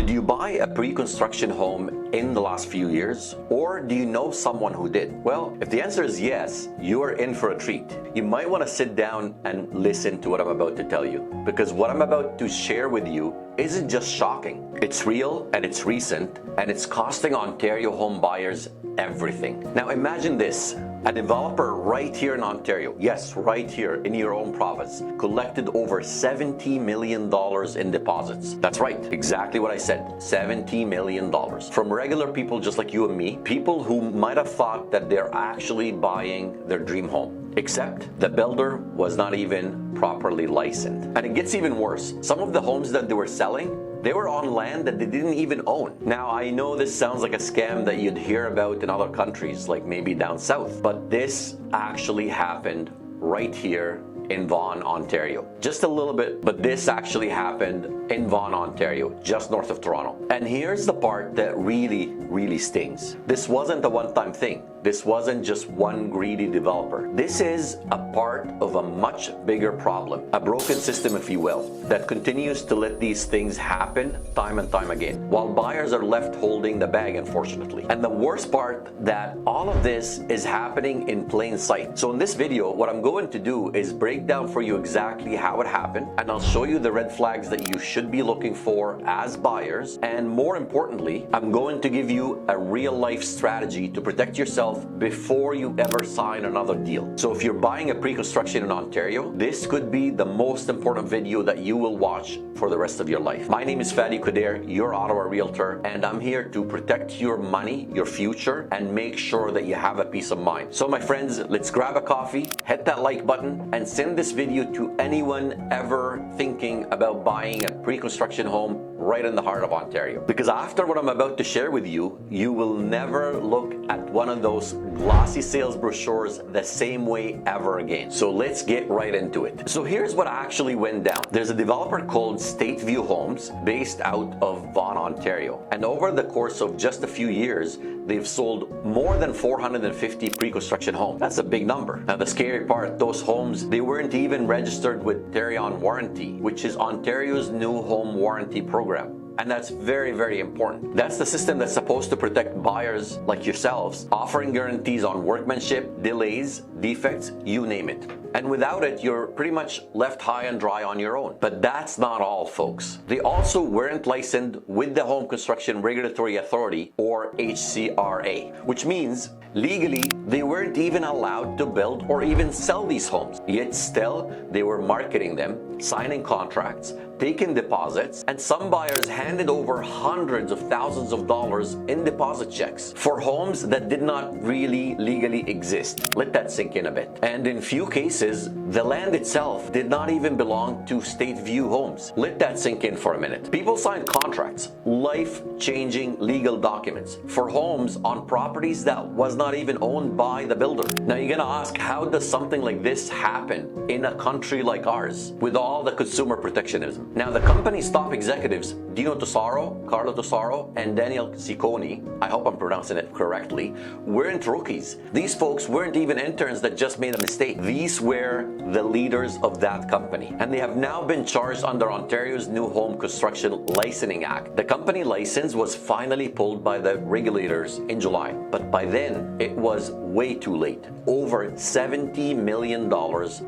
Did you buy a pre-construction home in the last few years? Or do you know someone who did? Well, if the answer is yes, you are in for a treat. You might want to sit down and listen to what I'm about to tell you, because what I'm about to share with you isn't just shocking. It's real and it's recent, and it's costing Ontario home buyers everything. Now imagine this. A developer right here in Ontario, yes, right here in your own province, collected over $70 million in deposits. That's right, exactly what I said, $70 million. From regular people just like you and me, people who might have thought that they're actually buying their dream home. Except the builder was not even properly licensed. And it gets even worse. Some of the homes that they were selling, they were on land that they didn't even own. Now, I know this sounds like a scam that you'd hear about in other countries, like maybe down south, but this actually happened right here in Vaughan, Ontario. Just a little bit, but this actually happened in Vaughan, Ontario, just north of Toronto. And here's the part that really stings. This wasn't a one-time thing. This wasn't just one greedy developer. This is a part of a much bigger problem, a broken system, if you will, that continues to let these things happen time and time again, while buyers are left holding the bag, unfortunately. And the worst part, that all of this is happening in plain sight. So in this video, what I'm going to do is break down for you exactly how it happened, and I'll show you the red flags that you should be looking for as buyers. And more importantly, I'm going to give you a real-life strategy to protect yourself before you ever sign another deal. So if you're buying a pre-construction in Ontario, this could be the most important video that you will watch for the rest of your life. My name is Fadi Kuder, your Ottawa Realtor, and I'm here to protect your money, your future, and make sure that you have a peace of mind. So my friends, let's grab a coffee, hit that like button, and send this video to anyone ever thinking about buying a pre-construction home right in the heart of Ontario. Because after what I'm about to share with you, you will never look at one of those glossy sales brochures the same way ever again. So let's get right into it. So here's what actually went down. There's a developer called Stateview Homes based out of Vaughan, Ontario. And over the course of just a few years, they've sold more than 450 pre-construction homes. That's a big number. Now the scary part, those homes, they weren't even registered with Terry-on warranty, which is Ontario's new home warranty program. And that's very important. That's the system that's supposed to protect buyers like yourselves, offering guarantees on workmanship, delays, defects, you name it. And without it, you're pretty much left high and dry on your own. But that's not all, folks. They also weren't licensed with the Home Construction Regulatory Authority, or HCRA, which means legally, they weren't even allowed to build or even sell these homes. Yet still, they were marketing them, signing contracts, taking deposits, and some buyers handed over hundreds of thousands of dollars in deposit checks for homes that did not really legally exist. Let that sink in a bit. And in few cases, the land itself did not even belong to Stateview Homes. Let that sink in for a minute. People signed contracts, life-changing legal documents for homes on properties that was not even owned by the builder. Now you're gonna ask, how does something like this happen in a country like ours with all the consumer protectionism? Now the company's top executives, Dino Tosaro, Carlo Tosaro, and Daniel Ciccone, I hope I'm pronouncing it correctly, weren't rookies. These folks weren't even interns that just made a mistake. These were the leaders of that company, and they have now been charged under Ontario's new Home Construction Licensing Act. The company license was finally pulled by the regulators in July, but by then it was way too late. Over $70 million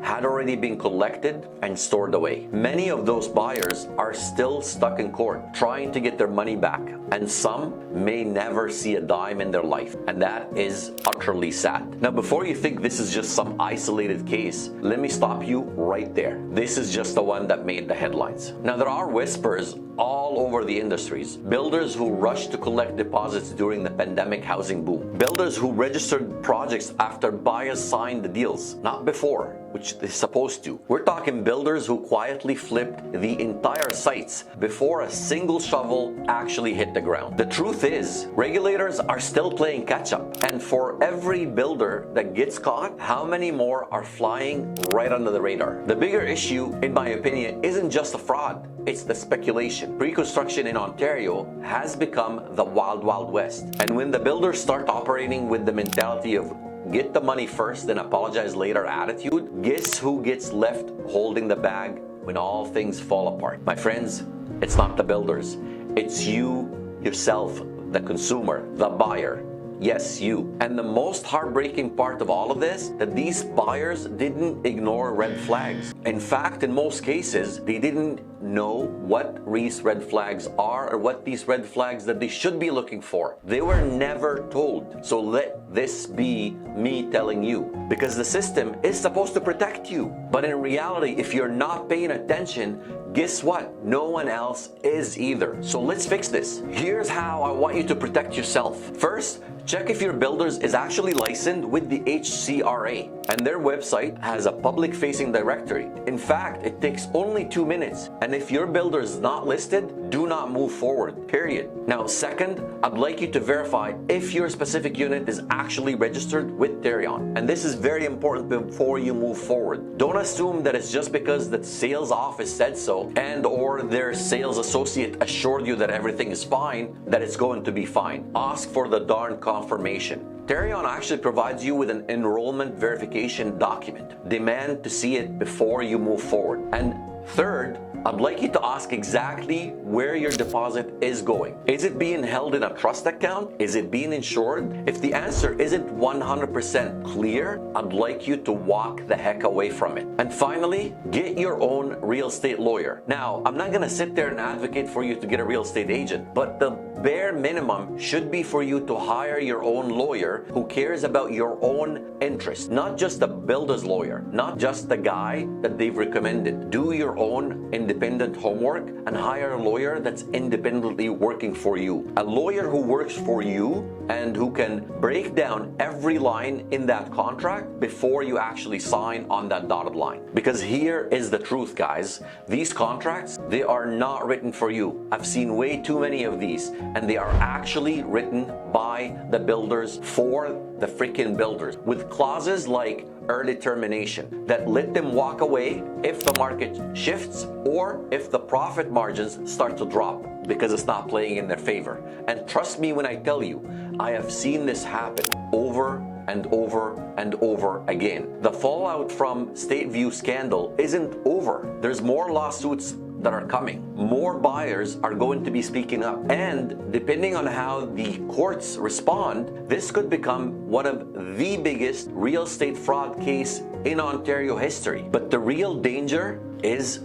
had already been collected and stored away. Many of those buyers are still stuck in court trying to get their money back, and some may never see a dime in their life, and that is utterly sad. Now before you think this is just some isolated case, let me stop you right there. This is just the one that made the headlines. Now there are whispers all over the industries. Builders who rushed to collect deposits during the pandemic housing boom. Builders who registered projects after buyers signed the deals, not before, which they're supposed to. We're talking builders who quietly flipped the entire sites before a single shovel actually hit the ground. The truth is, regulators are still playing catch up. And for every builder that gets caught, how many more are flying right under the radar? The bigger issue, in my opinion, isn't just the fraud, it's the speculation. Pre-construction in Ontario has become the wild west. And when the builders start operating with the mentality of get the money first then apologize later attitude, guess who gets left holding the bag when all things fall apart? My friends, it's not the builders. It's you, yourself, the consumer, the buyer. Yes, you. And the most heartbreaking part of all of this, that these buyers didn't ignore red flags. In fact, in most cases, they didn't know what these red flags are or what these red flags that they should be looking for. They were never told. So let this be me telling you, because the system is supposed to protect you. But in reality, if you're not paying attention, guess what? No one else is either. So let's fix this. Here's how I want you to protect yourself. First, check if your builders is actually licensed with the HCRA, and their website has a public-facing directory. In fact, it takes only 2 minutes, and if your builder is not listed, do not move forward, period. Now, second, I'd like you to verify if your specific unit is actually registered with Terion, and this is very important before you move forward. Don't assume that it's just because the sales office said so and or their sales associate assured you that everything is fine, that it's going to be fine. Ask for the darn confirmation. Terion actually provides you with an enrollment verification document. Demand to see it before you move forward. And third, I'd like you to ask exactly where your deposit is going. Is it being held in a trust account? Is it being insured? If the answer isn't 100% clear, I'd like you to walk the heck away from it. And finally, get your own real estate lawyer. Now, I'm not gonna sit there and advocate for you to get a real estate agent, but the bare minimum should be for you to hire your own lawyer who cares about your own interest, not just the builder's lawyer, not just the guy that they've recommended. Do your own independent homework and hire a lawyer that's independently working for you. A lawyer who works for you and who can break down every line in that contract before you actually sign on that dotted line. Because here is the truth, guys. These contracts, they are not written for you. I've seen way too many of these, and they are actually written by the builders for the freaking builders with clauses like early termination that let them walk away if the market shifts or if the profit margins start to drop because it's not playing in their favor. And trust me when I tell you, I have seen this happen over and over and over again. The fallout from State View scandal isn't over. There's more lawsuits that are coming. More buyers are going to be speaking up. And depending on how the courts respond, this could become one of the biggest real estate fraud case in Ontario history. But the real danger is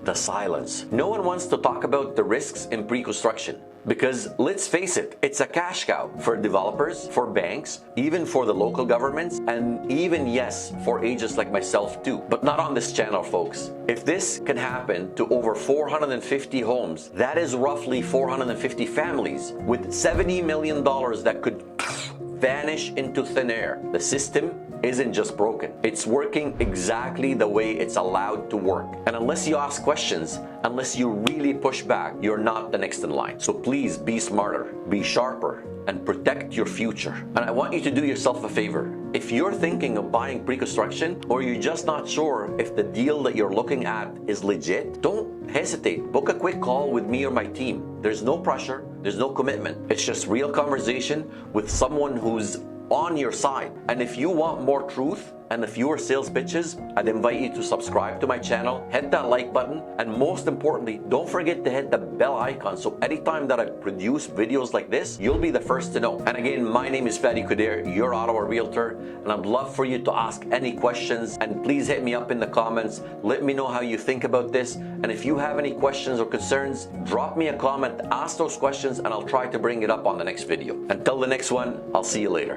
the silence. No one wants to talk about the risks in pre-construction. Because let's face it, it's a cash cow for developers, for banks, even for the local governments, and even, yes, for agents like myself too. But not on this channel, folks. If this can happen to over 450 homes, that is roughly 450 families with $70 million that could vanish into thin air. The system isn't just broken. It's working exactly the way it's allowed to work. And unless you ask questions, unless you really push back, you're not the next in line. So please be smarter, be sharper, and protect your future. And I want you to do yourself a favor. If you're thinking of buying pre-construction or you're just not sure if the deal that you're looking at is legit, don't hesitate. Book a quick call with me or my team. There's no pressure, there's no commitment. It's just real conversation with someone who's on your side. And if you want more truth and fewer sales pitches, I'd invite you to subscribe to my channel, hit that like button, and most importantly, don't forget to hit the bell icon so anytime that I produce videos like this, you'll be the first to know. And again, my name is Fadi Kuder, your Ottawa Realtor, and I'd love for you to ask any questions, and please hit me up in the comments. Let me know how you think about this, and if you have any questions or concerns, drop me a comment, ask those questions, and I'll try to bring it up on the next video. Until the next one, I'll see you later.